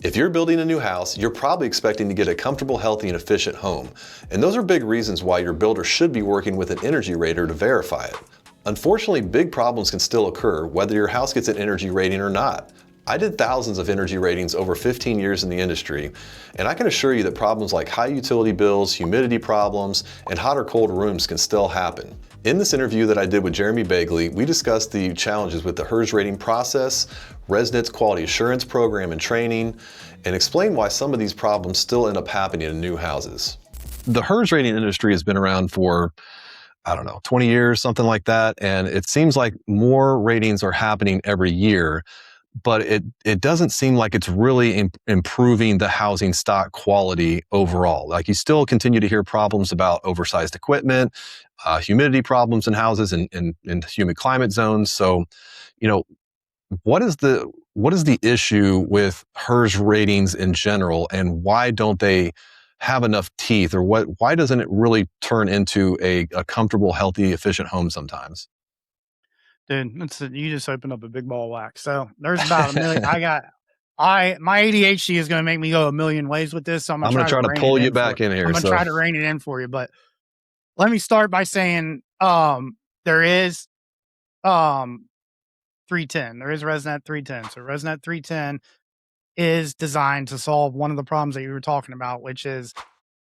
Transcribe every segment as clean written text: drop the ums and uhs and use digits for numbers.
If you're building a new house, you're probably expecting to get a comfortable, healthy, and efficient home. And those are big reasons why your builder should be working with an energy rater to verify it. Unfortunately, big problems can still occur whether your house gets an energy rating or not. I did thousands of energy ratings over 15 years in the industry, and I can assure you that problems like high utility bills, humidity problems, and hot or cold rooms can still happen. In this interview that I did with Jeremy Begley, we discussed the challenges with the HERS rating process, RESNET's quality assurance program and training, and explain why some of these problems still end up happening in new houses. The HERS rating industry has been around for, I don't know, 20 years, something like that, and it seems like more ratings are happening every year, but it doesn't seem like it's really improving the housing stock quality overall. Like, you still continue to hear problems about oversized equipment, humidity problems in houses and humid climate zones. So, what is the issue with HERS ratings in general, and why don't they have enough teeth, or why doesn't it really turn into a comfortable, healthy, efficient home sometimes? Dude, you just opened up a big ball of wax. So there's about a million. My ADHD is going to make me go a million ways with this. So I'm going to try to pull you back in here. I'm going to try to rein it in for you. But let me start by saying, there is, 310. There is RESNET 310. So RESNET 310 is designed to solve one of the problems that you were talking about, which is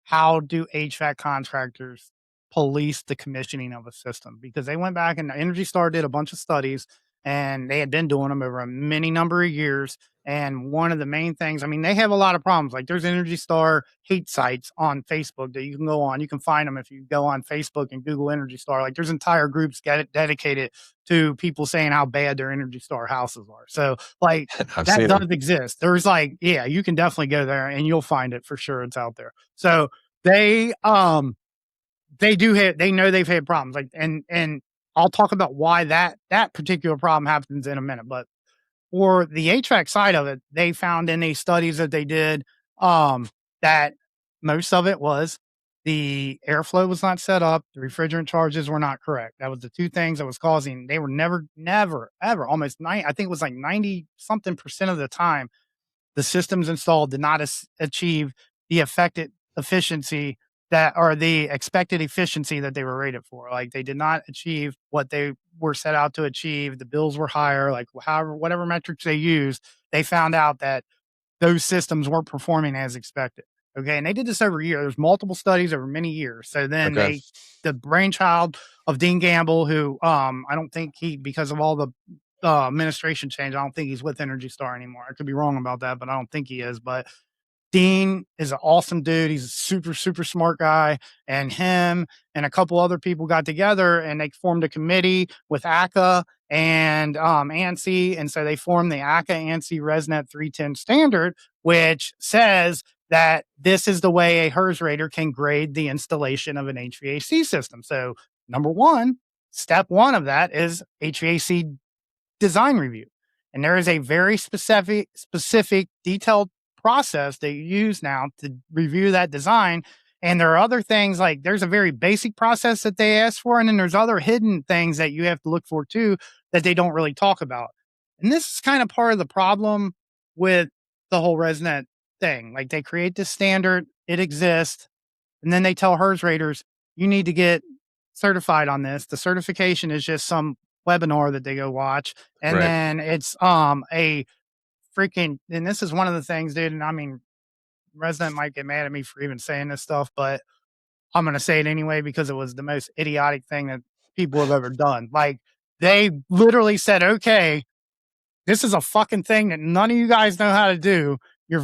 how do HVAC contractors police the commissioning of a system? Because they went back and Energy Star did a bunch of studies, and they had been doing them over a many number of years. And one of the main things, I mean, they have a lot of problems. Like, there's Energy Star hate sites on Facebook that you can go on. You can find them if you go on Facebook and Google Energy Star. Like, there's entire groups dedicated to people saying how bad their Energy Star houses are. So, like, that does exist. There's you can definitely go there and you'll find it for sure. It's out there. So they know they've had problems. Like, and I'll talk about why that particular problem happens in a minute. But for the HVAC side of it, they found in these studies that they did, that most of it was the airflow was not set up, the refrigerant charges were not correct. That was the two things that was causing. They were never, ever, almost I think it was like 90 something percent of the time, the systems installed did not achieve the affected efficiency the expected efficiency that they were rated for. Like, they did not achieve what they were set out to achieve. The bills were higher, like whatever metrics they used, they found out that those systems weren't performing as expected. Okay. And they did this over a year. There's multiple studies over many years. So then the brainchild of Dean Gamble, who, I don't think because of all the administration change, I don't think he's with Energy Star anymore. I could be wrong about that, but I don't think he is. But Dean is an awesome dude. He's a super, super smart guy. And him and a couple other people got together and they formed a committee with ACA and ANSI. And so they formed the ACA ANSI RESNET 310 standard, which says that this is the way a HERS rater can grade the installation of an HVAC system. So step one of that is HVAC design review. And there is a very specific, detailed process they use now to review that design. And there are other things, like there's a very basic process that they ask for, and then there's other hidden things that you have to look for too that they don't really talk about. And this is kind of part of the problem with the whole RESNET thing. Like, they create this standard, it exists, and then they tell HERS raters, you need to get certified on this. The certification is just some webinar that they go watch, and then it's a freaking, and this is one of the things, dude, and I mean, RESNET might get mad at me for even saying this stuff, but I'm going to say it anyway because it was the most idiotic thing that people have ever done. Like, they literally said, okay, this is a fucking thing that none of you guys know how to do. We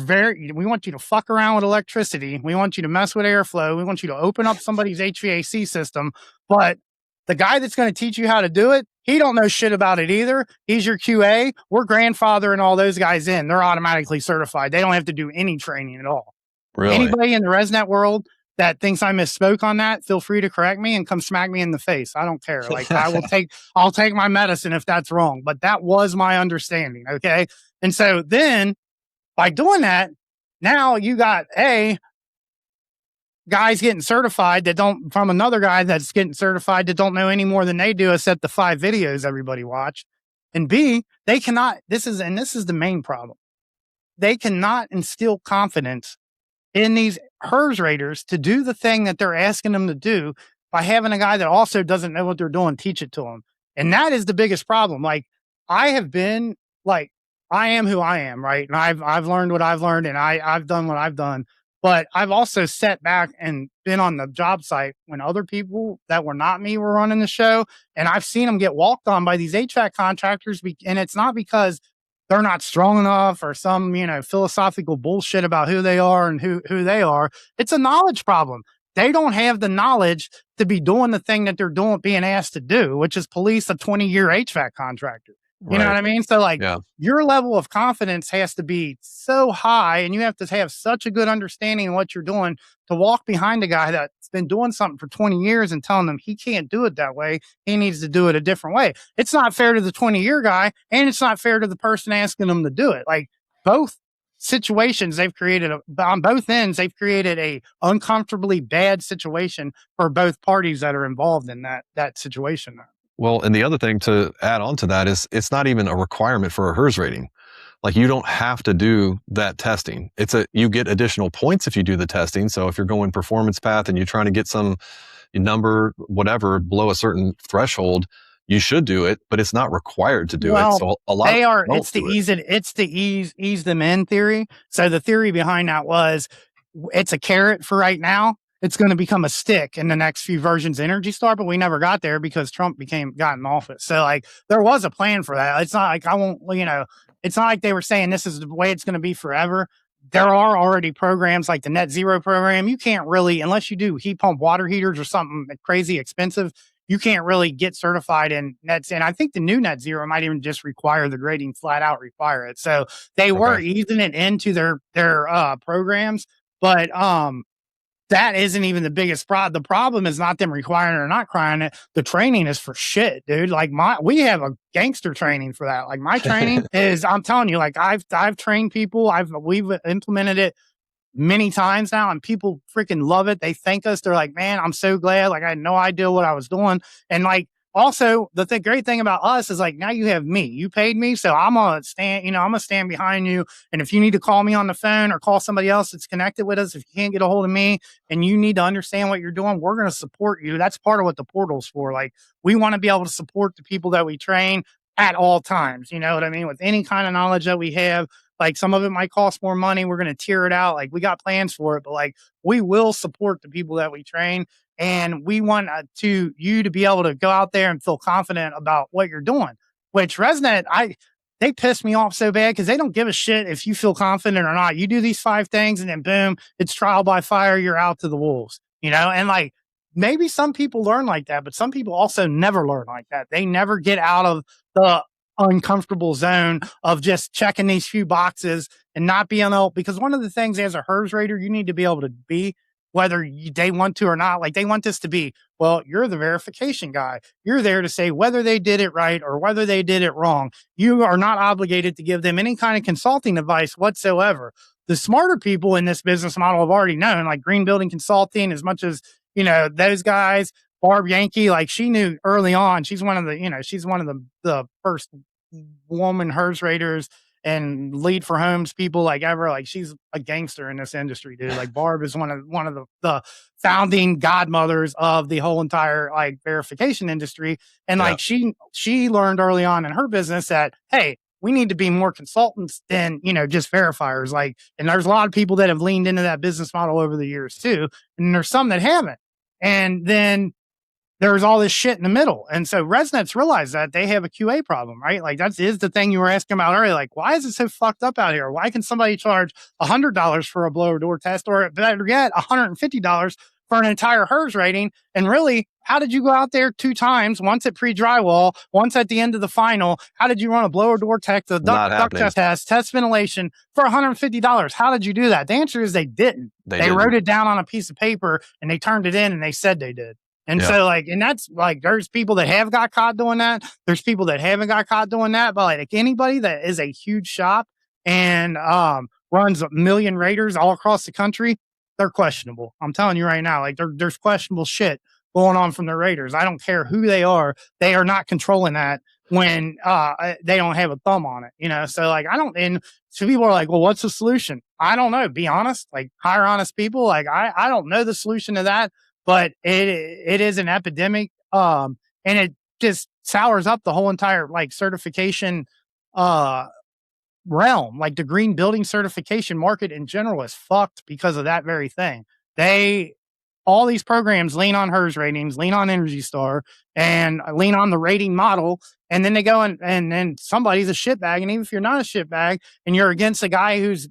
want you to fuck around with electricity. We want you to mess with airflow. We want you to open up somebody's HVAC system. But the guy that's going to teach you how to do it, he don't know shit about it either. He's your QA. We're grandfathering all those guys in. They're automatically certified. They don't have to do any training at all. Really? Anybody in the RESNET world that thinks I misspoke on that, feel free to correct me and come smack me in the face. I don't care. Like, I'll take my medicine if that's wrong. But that was my understanding. Okay. And so then by doing that, now you got guys getting certified from another guy that's getting certified that don't know any more than they do, except the 5 videos everybody watched. And B, they cannot, this is the main problem. they cannot instill confidence in these HERS raters to do the thing that they're asking them to do by having a guy that also doesn't know what they're doing teach it to them. And that is the biggest problem. Like, I have been like, I am who I am, right? And I've learned what I've learned, and I've done what I've done. But I've also sat back and been on the job site when other people that were not me were running the show, and I've seen them get walked on by these HVAC contractors. And it's not because they're not strong enough or some, philosophical bullshit about who they are and who they are. It's a knowledge problem. They don't have the knowledge to be doing the thing that they're doing, being asked to do, which is police a 20-year HVAC contractor. You know what I mean? So like, Yeah. your level of confidence has to be so high, and you have to have such a good understanding of what you're doing to walk behind a guy that's been doing something for 20 years and telling them he can't do it that way. He needs to do it a different way. It's not fair to the 20-year guy, and it's not fair to the person asking them to do it. Like, both situations, on both ends, they've created a uncomfortably bad situation for both parties that are involved in that situation. Well, and the other thing to add on to that is it's not even a requirement for a HERS rating. Like, you don't have to do that testing. You get additional points if you do the testing. So if you're going performance path and you're trying to get some number, whatever, below a certain threshold, you should do it, but it's not required to do it. So a lot it's the ease them in theory. So the theory behind that was, it's a carrot for right now. It's going to become a stick in the next few versions of Energy Star, but we never got there because Trump got in office. So like, there was a plan for that. It's not like it's not like they were saying this is the way it's going to be forever. There are already programs like the Net Zero program. You can't really, unless you do heat pump water heaters or something crazy expensive, you can't really get certified in nets. And I think the new Net Zero might even just require the grading, flat out require it. So they were easing it into their programs, but that isn't even the biggest problem. The problem is not them requiring it or not requiring it. The training is for shit, dude. Like, we have a gangster training for that. Like, my training is, I'm telling you, like, I've trained people. We've implemented it many times now, and people freaking love it. They thank us. They're like, man, I'm so glad. Like, I had no idea what I was doing. And like, also the great thing about us is, like, now you have me, you paid me. So I'm going to stand behind you. And if you need to call me on the phone or call somebody else that's connected with us, if you can't get a hold of me and you need to understand what you're doing, we're going to support you. That's part of what the portal's for. Like, we want to be able to support the people that we train at all times. You know what I mean? With any kind of knowledge that we have. Like, some of it might cost more money. We're going to tier it out. Like, we got plans for it, but like, we will support the people that we train. And we want you to be able to go out there and feel confident about what you're doing, which RESNET, they piss me off so bad because they don't give a shit if you feel confident or not. You do these 5 things and then boom, it's trial by fire. You're out to the wolves, and like, maybe some people learn like that, but some people also never learn like that. They never get out of the uncomfortable zone of just checking these few boxes and not being able, because one of the things as a HERS rater, you need to be able to be, whether they want to or not. Like, they want this to be, well, you're the verification guy. You're there to say whether they did it right or whether they did it wrong. You are not obligated to give them any kind of consulting advice whatsoever. The smarter people in this business model have already known, like Green Building Consulting, as much as, those guys, Barb Yankee, like, she knew early on. She's one of the first woman HERS raters and lead for homes people, like, ever. Like, she's a gangster in this industry, dude. Like, Barb is one of the founding godmothers of the whole entire, like, verification industry. And like, she learned early on in her business that, hey, we need to be more consultants than, just verifiers. Like, and there's a lot of people that have leaned into that business model over the years too. And there's some that haven't. And then there's all this shit in the middle. And so RESNET's realized that they have a QA problem, right? Like, that is the thing you were asking about earlier. Like, why is it so fucked up out here? Why can somebody charge $100 for a blower door test, or better yet, $150 for an entire HERS rating? And really, how did you go out there 2 times, once at pre-drywall, once at the end of the final? How did you run a blower door test, a duct test ventilation for $150? How did you do that? The answer is they didn't. They wrote it down on a piece of paper and they turned it in and they said they did. And so, like, and that's like, there's people that have got caught doing that. There's people that haven't got caught doing that. But like, anybody that is a huge shop and runs a million raters all across the country, they're questionable. I'm telling you right now, like, there's questionable shit going on from the raters. I don't care who they are not controlling that when they don't have a thumb on it, you know. So like I don't, and so people are like, well, what's the solution? I don't know. Be honest, like hire honest people. Like I don't know the solution to that, but it is an epidemic. And it just sours up the whole entire like certification realm. Like the green building certification market in general is fucked because of that very thing. All these programs lean on HERS ratings, lean on Energy Star, and lean on the rating model. And then they go and then somebody's a shitbag. And even if you're not a shitbag and you're against a guy who's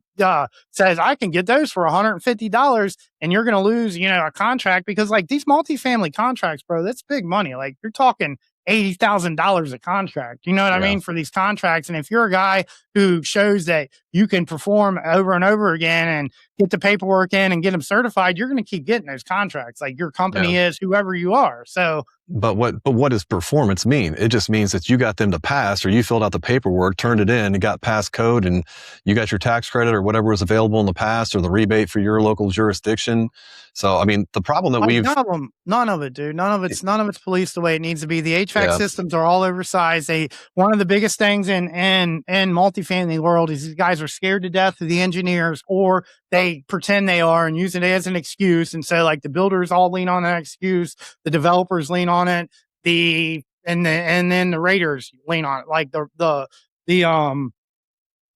says, I can get those for $150 and you're going to lose, you know, a contract because like these multifamily contracts, bro, that's big money. Like you're talking $80,000 a contract. You know what I mean? For these contracts. And if you're a guy who shows that you can perform over and over again and get the paperwork in and get them certified, you're going to keep getting those contracts. Like your company is whoever you are. So, but what does performance mean? It just means that you got them to pass, or you filled out the paperwork, turned it in, and got past code, and you got your tax credit or whatever was available in the past, or the rebate for your local jurisdiction. So, I mean, the problem that none of it, dude. None of it's policed the way it needs to be. The HVAC systems are all oversized. One of the biggest things in multifamily world is these guys are scared to death of the engineers, or they pretend they are and use it as an excuse. And so like the builders all lean on that excuse. The developers lean on it. And then the raters lean on it. Like the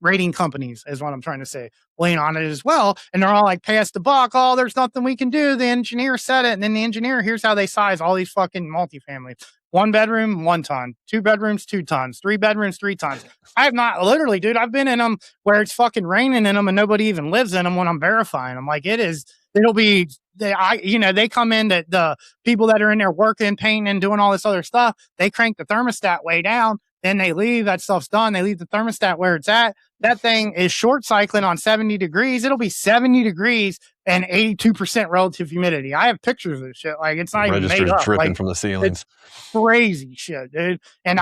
rating companies is what I'm trying to say, lean on it as well. And they're all like, pass the buck. Oh, there's nothing we can do. The engineer said it. And then the engineer, here's how they size all these fucking multifamily. 1 bedroom, 1 ton, 2 bedrooms, 2 tons, 3 bedrooms, 3 tons. I have not literally, dude, I've been in them where it's fucking raining in them and nobody even lives in them when I'm verifying them. Like they come in, that the people that are in there working, painting and doing all this other stuff, they crank the thermostat way down. Then they leave, that stuff's done. They leave the thermostat where it's at. That thing is short cycling on 70 degrees. It'll be 70 degrees and 82% relative humidity. I have pictures of this shit. Like it's not even made up. Dripping like, from the ceilings. It's crazy shit, dude. And